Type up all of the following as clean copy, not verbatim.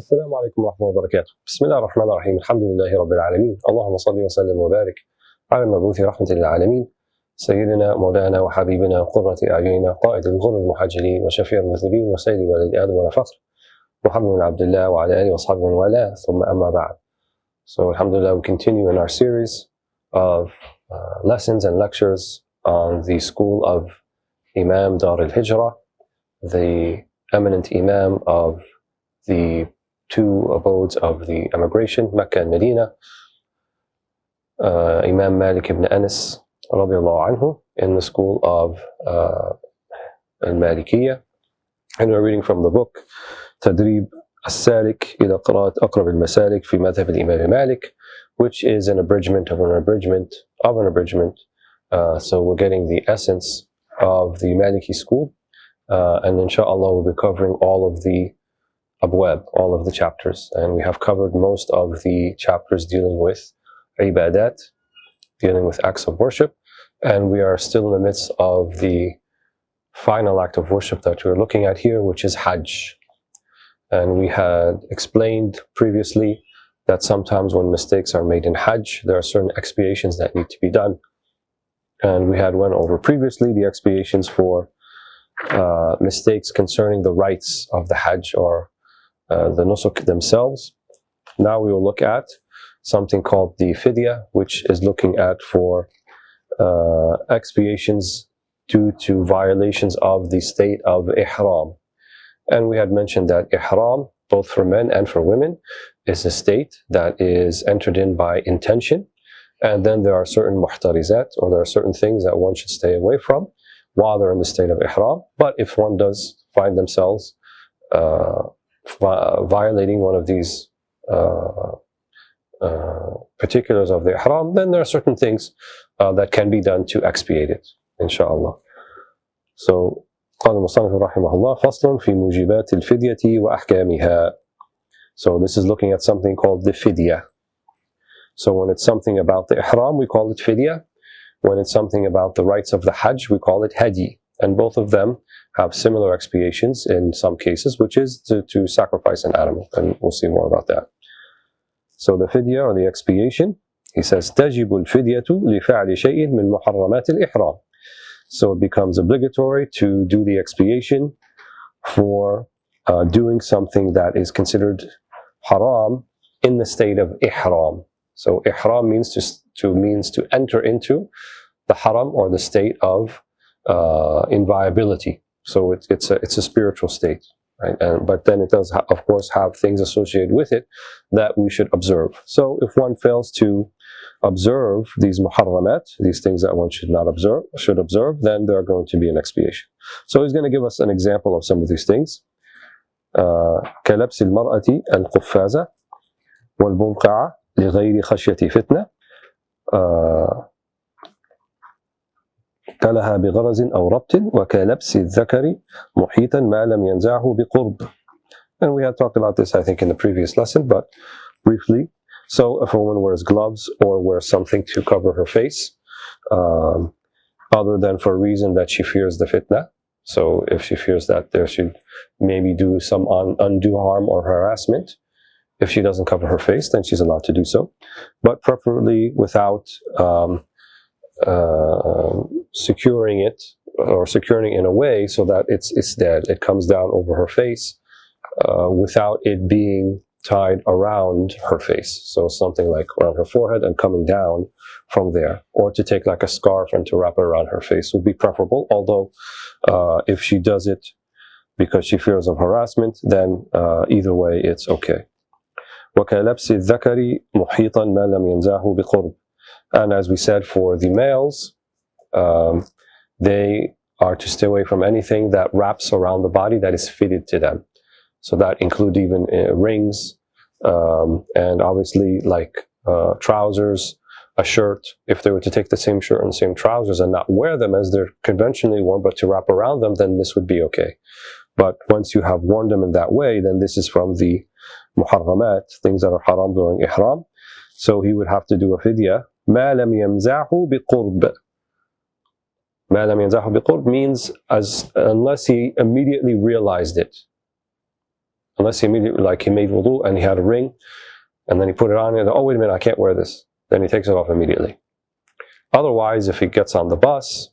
السلام عليكم ورحمة الله وبركاته. بسم الله الرحمن الرحيم. الحمد لله رب العالمين. اللهم صل وسلم وبارك على المبعوث رحمة للعالمين سيدنا مولانا وحبيبنا قرة أعيننا قائد الغر المحجلين وشفيع المذنبين وسيد ولد آدم ولا فخر محمد بن عبد الله وعلى آله وصحبه ومن والاه ثم أما بعد. So alhamdulillah, we continue in our series of lessons and lectures on the school of Imam Dar al-Hijrah, the eminent Imam of the two abodes of the emigration, Mecca and Medina, Imam Malik ibn Anas radiallahu anhu, in the school of Al-Malikiyya. And we're reading from the book Tadrib Al-Salik-Class أقرب المسالك في مذهب الإمام Malik, which is an abridgment of an abridgment of an abridgment. So we're getting the essence of the Maliki school, and inshallah we'll be covering all of the abwab, all of the chapters, and we have covered most of the chapters dealing with ibadat, dealing with acts of worship, and we are still in the midst of the final act of worship that we're looking at here, which is Hajj. And we had explained previously that sometimes when mistakes are made in Hajj, there are certain expiations that need to be done, and we had went over previously the expiations for mistakes concerning the rites of the Hajj or the nusuk themselves. Now we will look at something called the fidya, which is looking at for expiations due to violations of the state of ihram. And we had mentioned that ihram, both for men and for women, is a state that is entered in by intention, and then there are certain muhtarizat, or there are certain things that one should stay away from while they're in the state of ihram. But if one does find themselves violating one of these particulars of the ihram, then there are certain things that can be done to expiate it, inshallah. So قال المصنف رحمه الله فصل في موجبات الفدية وأحكامها. So this is looking at something called the fidya. So when it's something about the ihram, we call it fidya. When it's something about the rites of the Hajj, we call it Hedi. And both of them have similar expiations in some cases, which is to sacrifice an animal. And we'll see more about that. So the fidya, or the expiation, he says, تجب الفدية لفعل شيء من محرمات الإحرام. So it becomes obligatory to do the expiation for doing something that is considered haram in the state of ihram. So ihram means to enter into the haram, or the state of inviolability. So it's a spiritual state, right? But then it does of course have things associated with it that we should observe. So if one fails to observe these muharramat, these things that one should observe, then there are going to be an expiation. So he's going to give us an example of some of these things. كلبس المرأة القفازة والبقعة لغير خشية فتنة كلها بغرز أو ربط وكلبس الذكر محيطا ما لم ينزعه بقرب. And we had talked about this, I think, in the previous lesson, but briefly. So if a woman wears gloves or wears something to cover her face, other than for a reason that she fears the fitna, so if she fears that there should maybe do some undue harm or harassment, if she doesn't cover her face, then she's allowed to do so, but preferably without securing it, or securing it in a way so that it's dead. It comes down over her face without it being tied around her face. So something like around her forehead and coming down from there, or to take like a scarf and to wrap it around her face would be preferable. Although if she does it because she fears of harassment, then either way it's okay. وكلبس الذكر محيطا ما لم ينزعه بقرب. And as we said, for the males, they are to stay away from anything that wraps around the body that is fitted to them. So that include even rings, and obviously like trousers, a shirt. If they were to take the same shirt and the same trousers and not wear them as they're conventionally worn, but to wrap around them, then this would be okay. But once you have worn them in that way, then this is from the muharramat, things that are haram during ihram. So he would have to do a fidya. ما لم يمزعه بقرب. ما لم يمزعه بقرب means unless he immediately realized it. unless he immediately, like he made wudu and he had a ring, and then he put it on and, oh wait a minute, I can't wear this. Then he takes it off immediately. Otherwise, if he gets on the bus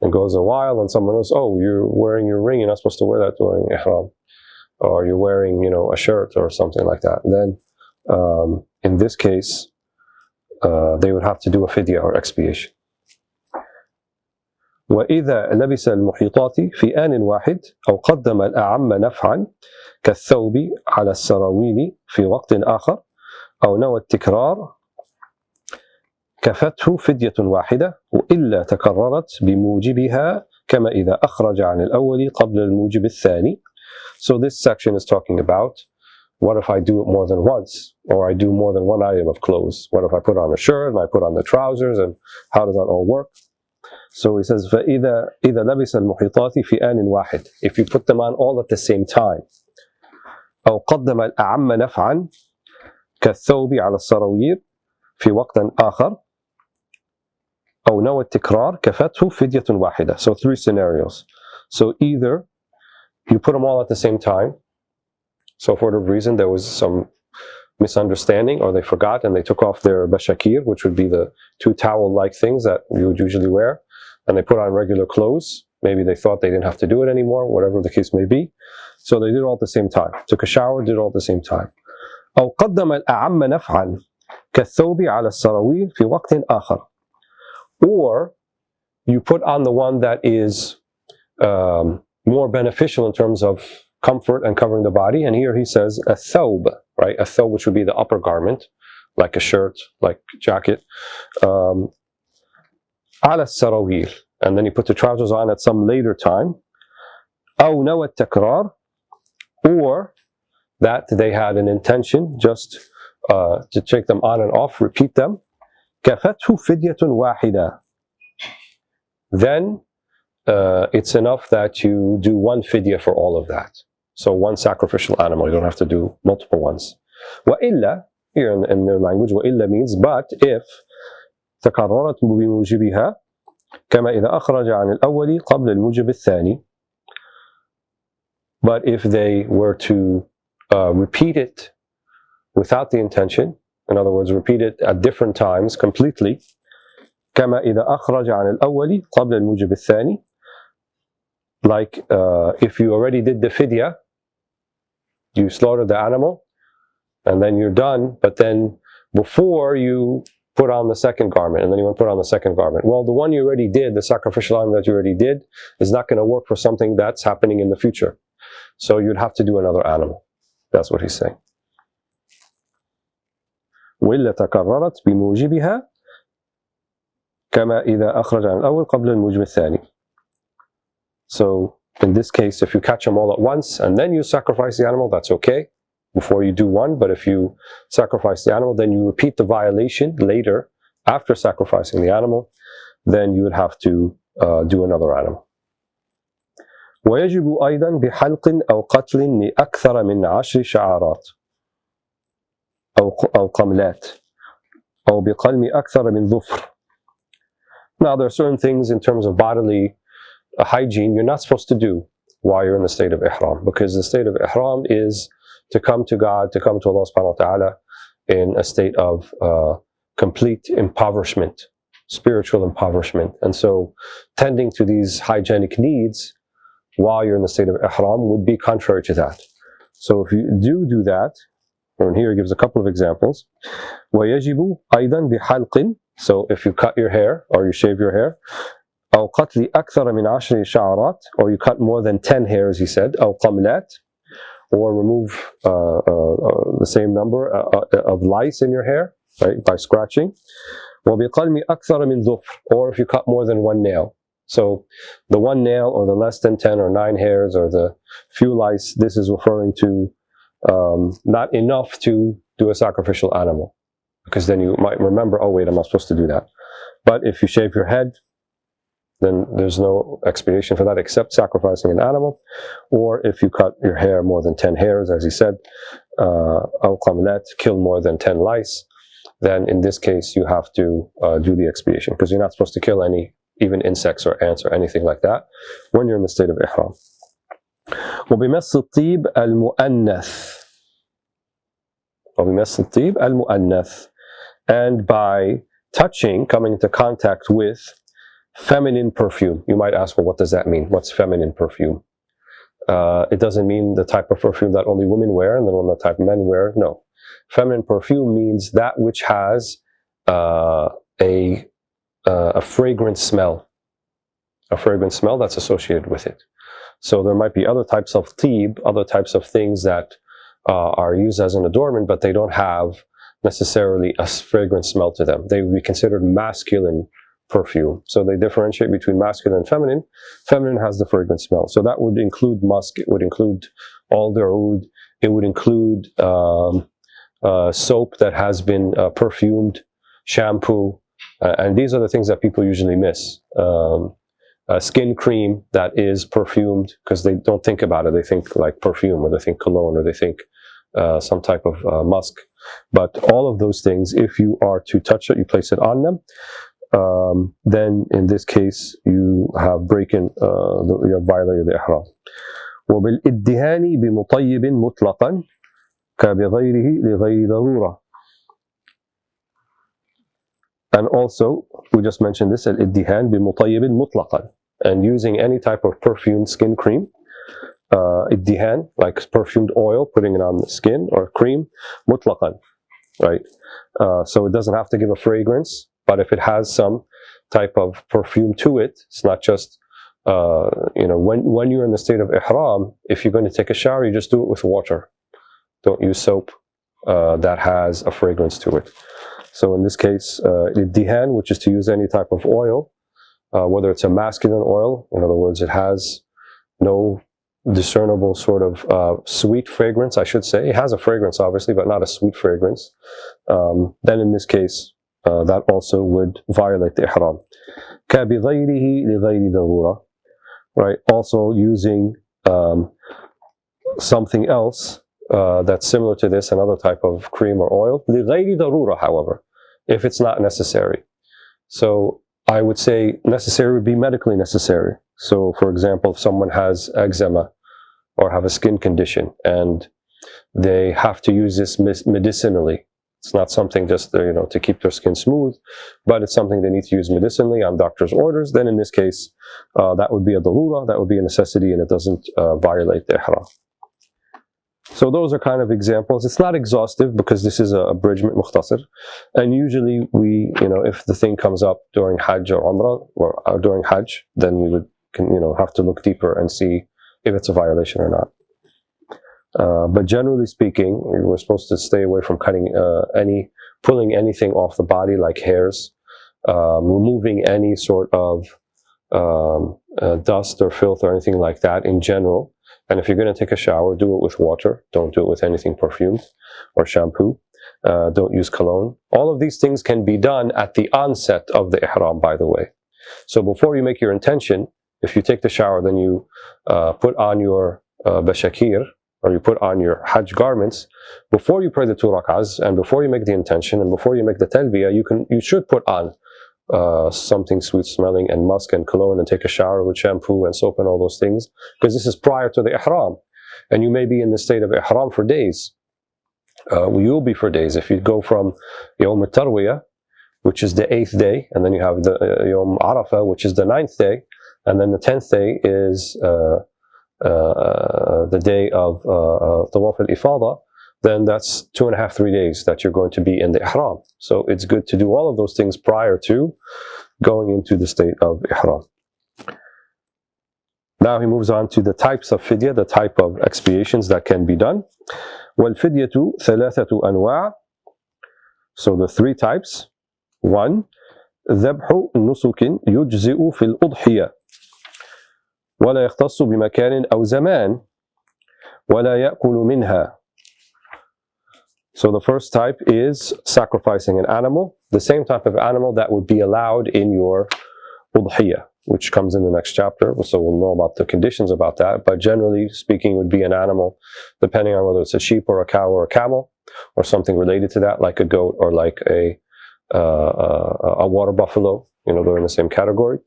and goes a while and someone else, oh, you're wearing your ring, you're not supposed to wear that during ihram. Or you're wearing, a shirt or something like that. Then, in this case, they would have to do a fidya or expiation. وإذا لبس المحيطات في آن واحد أو قدم الأعم نفعا كالثوب على السراويل في وقت آخر أو نوى التكرار كفته فدية واحدة وإلا تكررت بموجبها كما إذا أخرج عن الأول قبل الموجب الثاني. So this section is talking about, what if I do it more than once, or I do more than one item of clothes? What if I put on a shirt and I put on the trousers, and how does that all work? So he says, فَإِذَا لَبِسَ الْمُحِيطَاتِ فِي آنٍ وَاحِدٍ. If you put them on all at the same time. أو قدم الأعم نفعا كالثوب على السراويل في وقت آخر أو نوى التكرار كفته فدية واحدة. So 3 scenarios. So either you put them all at the same time. So for whatever reason there was some misunderstanding, or they forgot and they took off their bashakir, which would be the 2 towel-like things that you would usually wear, and they put on regular clothes. Maybe they thought they didn't have to do it anymore, whatever the case may be. So they did it all at the same time. Took a shower, did it all at the same time. أو قدم الأعم نفعا كالثوب على السراويل في وقت آخر. Or you put on the one that is more beneficial in terms of comfort and covering the body, and here he says a thawb, right? A thawb, which would be the upper garment, like a shirt, like a jacket. على السراويل, and then you put the trousers on at some later time. أو نوى التكرار, or that they had an intention just to take them on and off, repeat them. كفته فدية واحدة. Then it's enough that you do 1 fidya for all of that. So 1 sacrificial animal, you don't have to do multiple ones. وإلا, here in their language, وإلا means but if تكررت بموجبها كما إذا أخرج عن الأول قبل الموجب الثاني. But if they were to repeat it without the intention, in other words, repeat it at different times completely, كما إذا أخرج عن الأول قبل الموجب الثاني. Like if you already did the fidya, you slaughtered the animal, and then you're done, but then before you put on the second garment, and then you want to put on the second garment. Well, the one you already did, the sacrificial animal that you already did, is not going to work for something that's happening in the future. So you'd have to do another animal. That's what he's saying. وإلا تكررت بموجبها كما إذا أخرج عن الأول قبل الموجب الثاني. So in this case, if you catch them all at once and then you sacrifice the animal, that's okay before you do one. But if you sacrifice the animal, then you repeat the violation later after sacrificing the animal, then you would have to do another animal. ويجب أيضا بحلق أو قتل لأكثر من 10 شعارات أو قملات أو بقلم أكثر من ظفر. Now there are certain things in terms of bodily hygiene you're not supposed to do while you're in the state of ihram, because the state of ihram is to come to God, to come to Allah subhanahu wa ta'ala in a state of complete impoverishment, spiritual impoverishment. And so tending to these hygienic needs while you're in the state of ihram would be contrary to that. So if you do that, and here he gives a couple of examples. وَيَجِبُ أَيْضًا بِحَلْقٍ. So if you cut your hair or you shave your hair, أو قتل أكثر من 10 شعرات, or you cut more than 10 hairs, he said, أو قملات, or remove the same number of lice in your hair, right, by scratching. وبقلم أكثر من ظفر, or if you cut more than 1 nail. So the 1 nail, or the less than 10 or 9 hairs, or the few lice, this is referring to not enough to do a sacrificial animal, because then you might remember, oh wait, I'm not supposed to do that. But if you shave your head, then there's no expiation for that except sacrificing an animal. Or if you cut your hair more than 10 hairs, as he said, أو قملات, kill more than 10 lice, then in this case you have to do the expiation, because you're not supposed to kill any, even insects or ants or anything like that, when you're in the state of ihram. وبمس الطيب المؤنث. وبمس الطيب المؤنث. And by touching, coming into contact with feminine perfume. You might ask, well, what does that mean? What's feminine perfume? It doesn't mean the type of perfume that only women wear and the one that type men wear. No. Feminine perfume means that which has a fragrant smell. A fragrant smell that's associated with it. So there might be other types of tib, other types of things that are used as an adornment, but they don't have necessarily a fragrant smell to them. They would be considered masculine perfume. So they differentiate between masculine and feminine. Feminine has the fragrant smell. So that would include musk, it would include alder oud, it would include soap that has been perfumed, shampoo, and these are the things that people usually miss. Skin cream that is perfumed, because they don't think about it. They think like perfume, or they think cologne, or they think some type of musk. But all of those things, if you are to touch it, you place it on them, then in this case you have you have violated the ihram. وبالإدهان بمطيب مطلقا كبغيره لغير ضرورة. And also, we just mentioned this, الإدهان بمطيب مطلقا, and using any type of perfumed skin cream, إدهان, like perfumed oil, putting it on the skin, or cream, مطلقا, right? So it doesn't have to give a fragrance, but if it has some type of perfume to it, it's not just, when you're in the state of ihram, if you're going to take a shower, you just do it with water. Don't use soap that has a fragrance to it. So in this case, dihan, which is to use any type of oil, whether it's a masculine oil, in other words, it has no discernible sort of sweet fragrance, I should say. It has a fragrance, obviously, but not a sweet fragrance. Then in this case, that also would violate the ihram. كَبِغَيْرِهِ لِغَيْرِ ضَرُورَةٍ. Right, also using something else that's similar to this, another type of cream or oil. لِغَيْرِ ضَرُورَةٍ, however, if it's not necessary. So I would say necessary would be medically necessary. So for example, if someone has eczema or have a skin condition and they have to use this medicinally, it's not something just to keep their skin smooth, but it's something they need to use medicinally on doctor's orders, then in this case, that would be a darura, that would be a necessity, and it doesn't violate the ihram. So those are kind of examples. It's not exhaustive because this is a abridgment, mukhtasar. And usually we, if the thing comes up during Hajj or Umrah, or during Hajj, then we would have to look deeper and see if it's a violation or not. But generally speaking, we're supposed to stay away from pulling anything off the body like hairs, removing any sort of dust or filth or anything like that in general. And if you're going to take a shower, do it with water. Don't do it with anything perfumed or shampoo. Don't use cologne. All of these things can be done at the onset of the ihram, by the way. So before you make your intention, if you take the shower, then you put on your bashakir, or you put on your Hajj garments, before you pray the 2 rak'ahs, and before you make the intention, and before you make the talbiyah, you should put on something sweet smelling and musk and cologne, and take a shower with shampoo and soap and all those things, because this is prior to the ihram, and you may be in the state of ihram for days. You'll be for days. If you go from Yawm al-Tarwiyah, which is the 8th day, and then you have the Yawm Arafah, which is the 9th day, and then the 10th day is the day of Tawaf al-Ifada, then that's 2.5, 3 days that you're going to be in the ihram. So it's good to do all of those things prior to going into the state of ihram. Now he moves on to the types of fidya, the type of expiations that can be done. وَالْفِدْيَةُ ثَلَاثَةُ أَنْوَاعٍ. So the 3 types. 1. ذَبْحُ نُسُكٍ يُجْزِئُ فِي الْأُضْحِيَةِ ولا يختص بمكان أو زمان ولا يأكل منها. So the first type is sacrificing an animal, the same type of animal that would be allowed in your udhiyah, which comes in the next chapter, so we'll know about the conditions about that, but generally speaking would be an animal, depending on whether it's a sheep or a cow or a camel, or something related to that, like a goat or like a water buffalo, they're in the same category.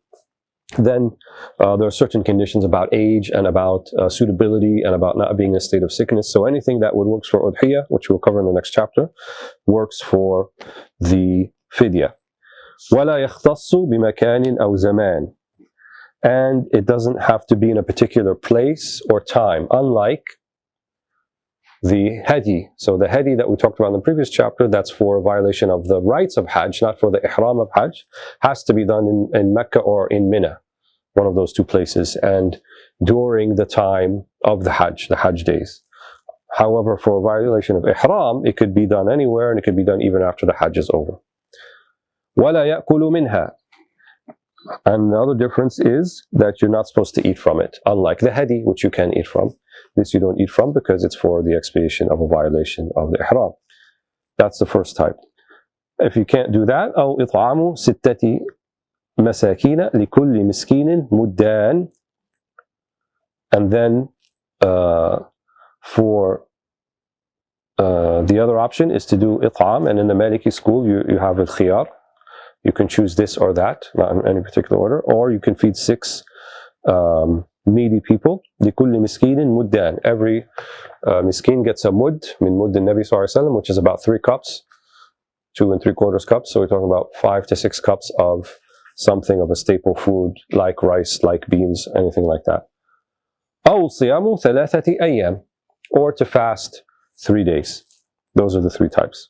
then there are certain conditions about age and about suitability and about not being in a state of sickness. So anything that would work for udhiyah, which we'll cover in the next chapter, works for the fidya. وَلَا يَخْتَصُّ بِمَكَانٍ أَوْ زَمَانٍ. And it doesn't have to be in a particular place or time, unlike the Hedi. So the Hedi that we talked about in the previous chapter, that's for a violation of the rites of Hajj, not for the Ihram of Hajj, has to be done in Mecca or in Mina, one of those two places, and during the time of the Hajj days. However, for a violation of Ihram, it could be done anywhere, and it could be done even after the Hajj is over. وَلَا يَأْكُلُ مِنْهَا. And the other difference is that you're not supposed to eat from it, unlike the Hedi, which you can eat from. This you don't eat from because it's for the expiation of a violation of the Ihram. That's the first type. If you can't do that, أو إطعام ستة مساكين لكل مسكين مدان. And then for the other option is to do إطعام, and in the Maliki school you have al-khiyar. You can choose this or that, not in any particular order, or you can feed 6 needy people. لكل مسكين مدان. Every miskin gets a mud, min mud al-Nabi sallallahu alaihi wasallam, which is about 3 cups, 2 3/4 cups. So we're talking about 5 to 6 cups of something of a staple food, like rice, like beans, anything like that. أو صيام ثلاثة أيام, or to fast 3 days. Those are the 3 types.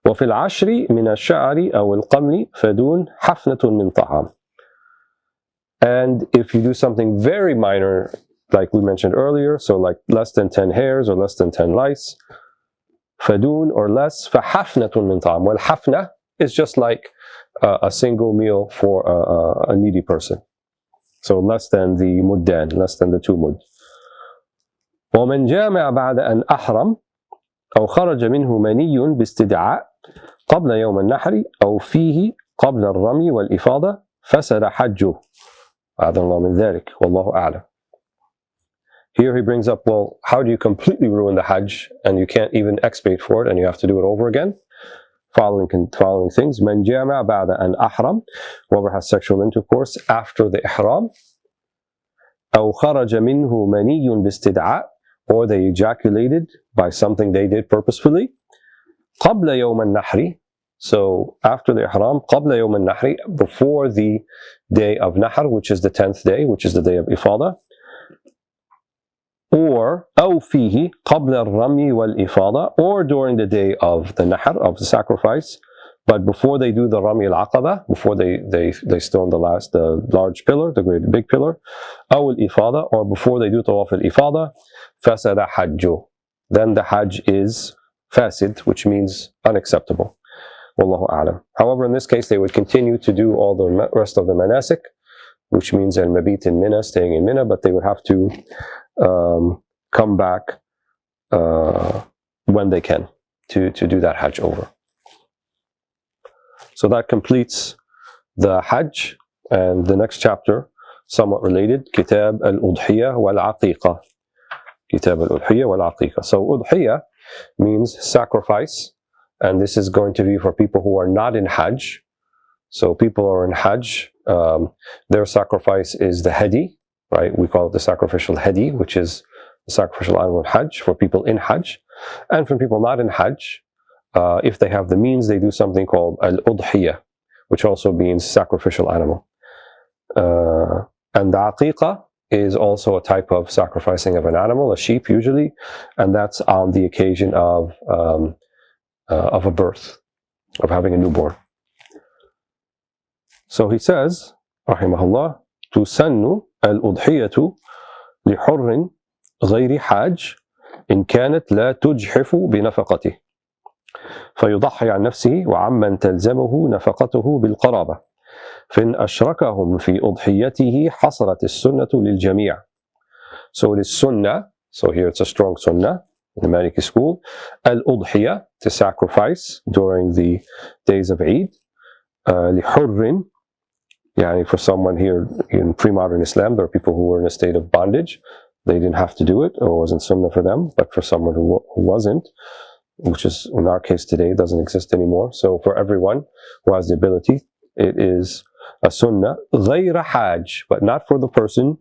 وفي العشر من الشعر أو القمل فدون حفنة من طعام. And if you do something very minor, like we mentioned earlier, so like less than 10 hairs or less than 10 lice, فدون or less, فحفنة من طعام. Well, حفنة is just like a single meal for a needy person. So less than the muddan, less than the 2 mud. ومن جامع بعد أن أحرم أو خرج منه مني باستدعاء قبل يوم النحر أو فيه قبل الرمي والإفاضة فسد حجه. أعاذنا الله من ذلك والله أعلم. Here he brings up, well, how do you completely ruin the Hajj and you can't even expiate for it and you have to do it over again? Following things. من جامع بعد أن أحرم, whoever has sexual intercourse after the Ihram, أو خرج منه مني باستدعاء, or they ejaculated by something they did purposefully. قبل يوم النحر, so after the Ihram, قبل يوم النحر, before the day of Nahr, which is the 10th day, which is the day of Ifada. Or أو فيه قبل الرمي والإفاضة, or during the day of the Nahr, of the sacrifice, but before they do the Rami al-Aqaba, before they stone the large pillar, the great big pillar, أو الإفاضة, or before they do Tawaf al-Ifada, فسد حجه, then the Hajj is fasid, which means unacceptable. Wallahu a'lam. However, in this case, they would continue to do all the rest of the manasik, which means al-mabit in Mina, staying in Mina, but they would have to come back when they can to do that Hajj over. So that completes the Hajj, and the next chapter, somewhat related, Kitab al-Udhiyah wal-Aqiqah. Kitab al-Udhiyah wal-Aqiqah. So Udhiyah means sacrifice, and this is going to be for people who are not in Hajj. So people who are in Hajj, their sacrifice is the Hedi, right? We call it the Sacrificial Hedi, which is the sacrificial animal in Hajj for people in Hajj. And for people not in Hajj, if they have the means, they do something called al-Udhiyah, which also means sacrificial animal. And the Aqiqah is also a type of sacrificing of an animal, a sheep usually, and that's on the occasion of a birth, of having a newborn. So he says, rahimahullah, تسن الأضحية لحر غير حاج إن كانت لا تجحف بنفقته فيضحي عن نفسه وعمن تلزمه نفقته بالقرابة فإن أشركهم في أضحيته حصلت السنة للجميع. So it is sunnah, so here it's a strong sunnah in the Maliki school, al-udhiyah, to sacrifice during the days of Eid, لحر, يعني for someone here in pre-modern Islam, there are people who were in a state of bondage, they didn't have to do it, or it wasn't sunnah for them, but for someone who wasn't, which is in our case today, doesn't exist anymore. So for everyone who has the ability, it is a sunnah, غير حاج, but not for the person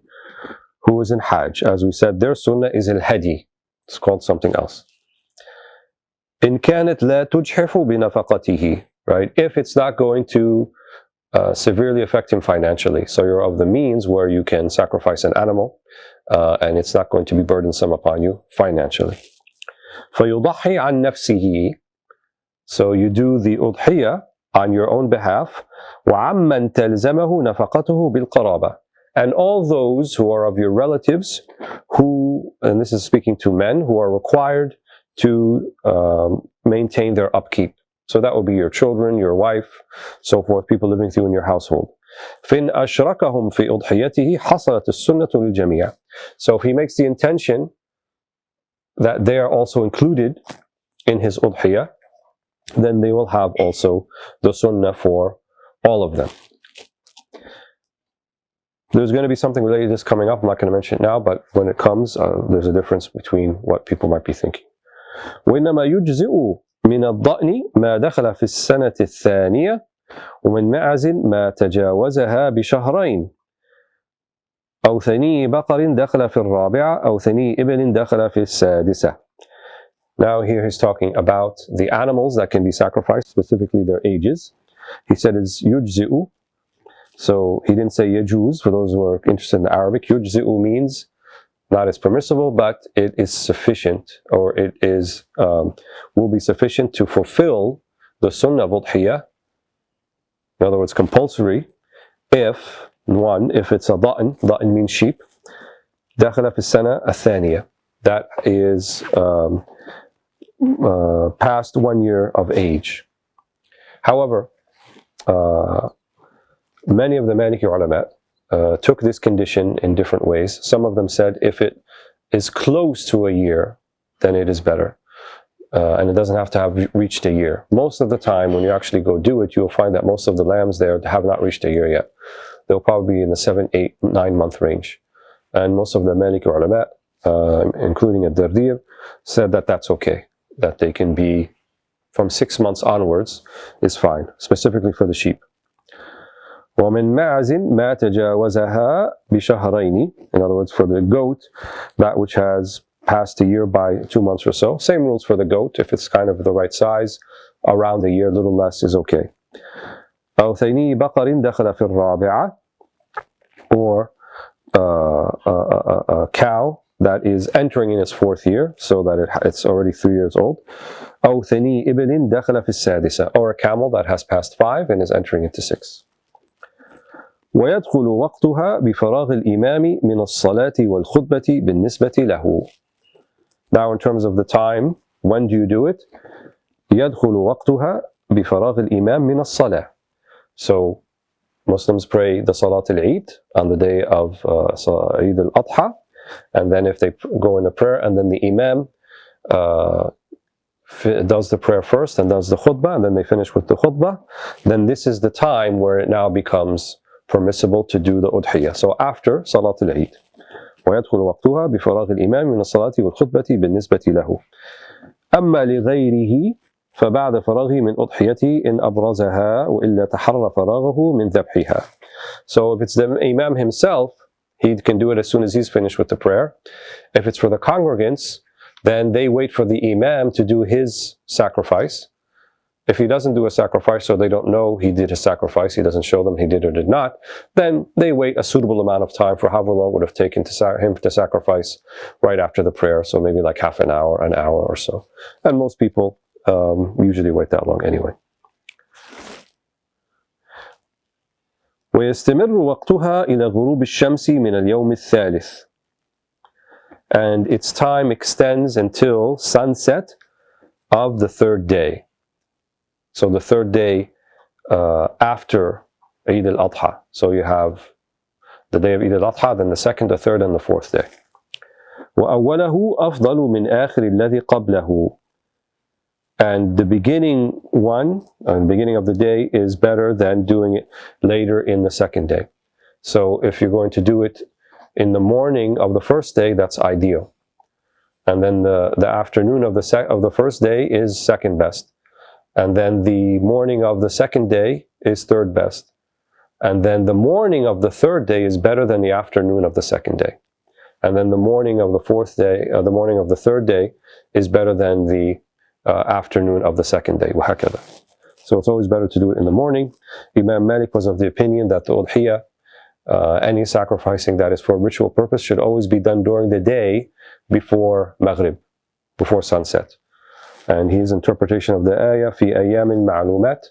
who is in Hajj. As we said, their sunnah is al-Hedi. It's called something else. إن كانت لا تجحف بنفقته, right? If it's not going to severely affect him financially. So you're of the means where you can sacrifice an animal and it's not going to be burdensome upon you financially. فيضحي عن نفسه. So you do the udhiyah on your own behalf. وعمن تلزمه نفقته بالقرابة. And all those who are of your relatives who, and this is speaking to men, who are required to maintain their upkeep. So that will be your children, your wife, so forth, people living through in your household. فإن أشركهم في أضحيته حصلت السنة للجميع. So if he makes the intention that they are also included in his udhiyah, then they will have also the sunnah for all of them. There's going to be something related to this coming up. I'm not going to mention it now, but when it comes, there's a difference between what people might be thinking. وإنما يجزئ من الضأن ما دخل في السنة الثانية ومن معز ما تجاوزها بشهرين أو ثني بقر دخل في الرابعة أو ثني إبل دخل في السادسة. Now here he's talking about the animals that can be sacrificed, specifically their ages. He said it's yujzi'u. So he didn't say yajuz, for those who are interested in Arabic. Yujzi'u means not as permissible, but it is sufficient, or it is will be sufficient to fulfill the sunnah of udhiyah. In other words, compulsory, if it's a da'an means sheep, dakhala fi sana athaniya, that is past 1 year of age. However, many of the Maliki ulama took this condition in different ways. Some of them said if it is close to a year, then it is better. And it doesn't have to have reached a year. Most of the time, when you actually go do it, you'll find that most of the lambs there have not reached a year yet. They'll probably be in the 7, 8, 9 month range. And most of the Maliki ulama, including Ad-Dardir, said that that's okay. That they can be from 6 months onwards is fine, specifically for the sheep. وَمِنْ مَعْزٍ مَا تَجَاوَزَهَا بِشَهْرَيْنِ. In other words, for the goat, that which has passed a year by 2 months or so. Same rules for the goat. If it's kind of the right size, around a year, a little less is okay. أَوْ ثَنِي بَقَرٍ دَخَلَ فِي الرَّابِعَةِ. Or a cow that is entering in its 4th year, so that it's already 3 years old. أَوْ ثَنِي إِبِلٍ دَخَلَ فِي السَّادِسَةِ. Or a camel that has passed 5 and is entering into 6. ويدخل وقتها بفراغ الإمام من الصلاة والخطبة بالنسبة له. Now in terms of the time, when do you do it? يدخل وقتها بفراغ الإمام من الصلاة. So Muslims pray the Salat al-Eid on the day of Eid al-Adha, and then if they go into prayer, and then the Imam does the prayer first and does the khutbah, and then they finish with the khutbah, then this is the time where it now becomes permissible to do the udhiyah. So after Salat al-Eid. ويدخل وقتها بفراغ الإمام من الصلاة والخطبة بالنسبة له. أما لغيره فبعد فراغه من أضحيته إن أبرزها وإلا تحرى فراغه من ذبحها. So if it's the Imam himself, he can do it as soon as he's finished with the prayer. If it's for the congregants, then they wait for the Imam to do his sacrifice. If he doesn't do a sacrifice, so they don't know he did a sacrifice, he doesn't show them he did or did not, then they wait a suitable amount of time for however long it would have taken him to sacrifice right after the prayer, so maybe like half an hour or so. And most people usually wait that long anyway. ويستمر وقتها إلى غروب الشمس من اليوم الثالث. And its time extends until sunset of the 3rd day. So the 3rd day after Eid al-Adha. So you have the day of Eid al-Adha, then the 2nd, the 3rd, and the 4th day. وأوله أفضل من آخر الذي قبله. And the beginning of the day is better than doing it later in the 2nd day. So if you're going to do it in the morning of the 1st day, that's ideal. And then the afternoon of the 1st day is 2nd best. And then the morning of the 2nd day is 3rd best. And then the morning of the third day is better than the afternoon of the second day. And then the morning of the fourth day, the morning of the third day is better than the afternoon of the second day. وهكذا. So it's always better to do it in the morning. Imam Malik was of the opinion that the udhiyah, any sacrificing that is for ritual purpose, should always be done during the day before Maghrib, before sunset. And his interpretation of the ayah, fi ayamin ma'lumat.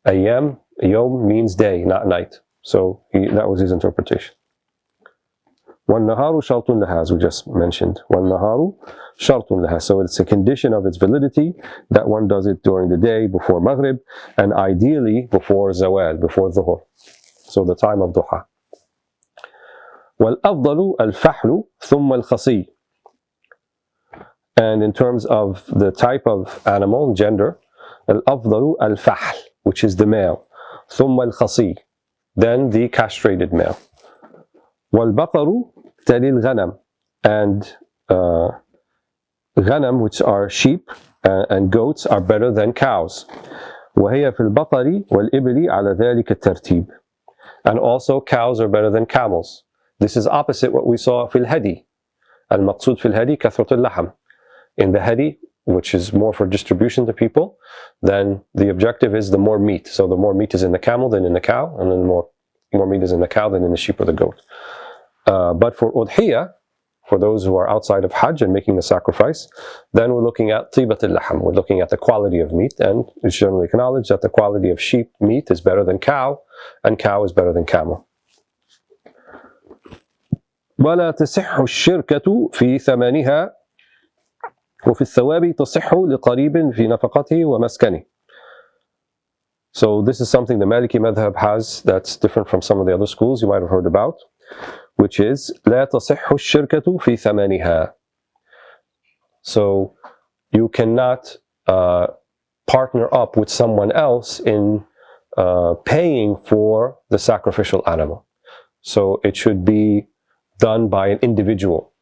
Ayam, yom means day, not night. So that was his interpretation. وَالنَّهَارُ شَرْطٌ لَهَا, as we just mentioned. وَالنَّهَارُ شَرْطٌ لَهَا. So it's a condition of its validity that one does it during the day before Maghrib, and ideally before Zawal, before Dhuhr. So the time of Duha. وَالْأَفْضَلُ الْفَحْلُ ثُمَّ الْخَصِيُّ. And in terms of the type of animal, gender, الْأَفْضَلُ الْفَحْلُ, which is the male. ثُمَّ الْخَصِيُّ, then the castrated male. وَالْبَقَرُ تَلِي الْغَنَمِ. And ghanam, which are sheep and goats, are better than cows. وَهِيَ فِي الْبَقَرِ وَالْإِبِلِ عَلَى ذَلِكَ التَّرْتِيبِ. And also cows are better than camels. This is opposite what we saw في الهدي. المقصود في الهدي كثرة اللحم. In the hedi, which is more for distribution to people, then the objective is the more meat. So the more meat is in the camel than in the cow, and then the more meat is in the cow than in the sheep or the goat. But for udhiyah, for those who are outside of Hajj and making the sacrifice, then we're looking at tibat al-laham. We're looking at the quality of meat, and it's generally acknowledged that the quality of sheep meat is better than cow, and cow is better than camel. ولا تصح الشركة في ثمنها وفي الثواب تصح لقريب في نفقته ومسكنه. So this is something the Maliki madhab has that's different from some of the other schools you might have heard about, which is لا تصح الشركة في ثمنها. So you cannot partner up with someone else in paying for the sacrificial animal. So it should be done by an individual.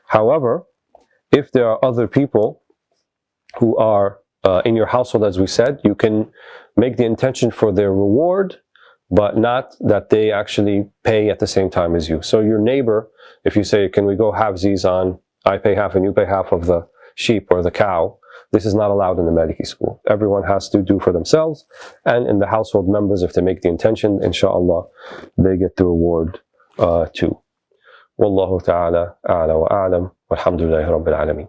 However, if there are other people who are in your household, as we said, you can make the intention for their reward, but not that they actually pay at the same time as you. So your neighbor, if you say, can we go halvesies on, I pay half and you pay half of the sheep or the cow, this is not allowed in the Maliki school. Everyone has to do for themselves, and in the household members, if they make the intention, inshallah, they get the reward too. Wallahu ta'ala a'la wa a'lam, walhamdulillahi rabbil alameen.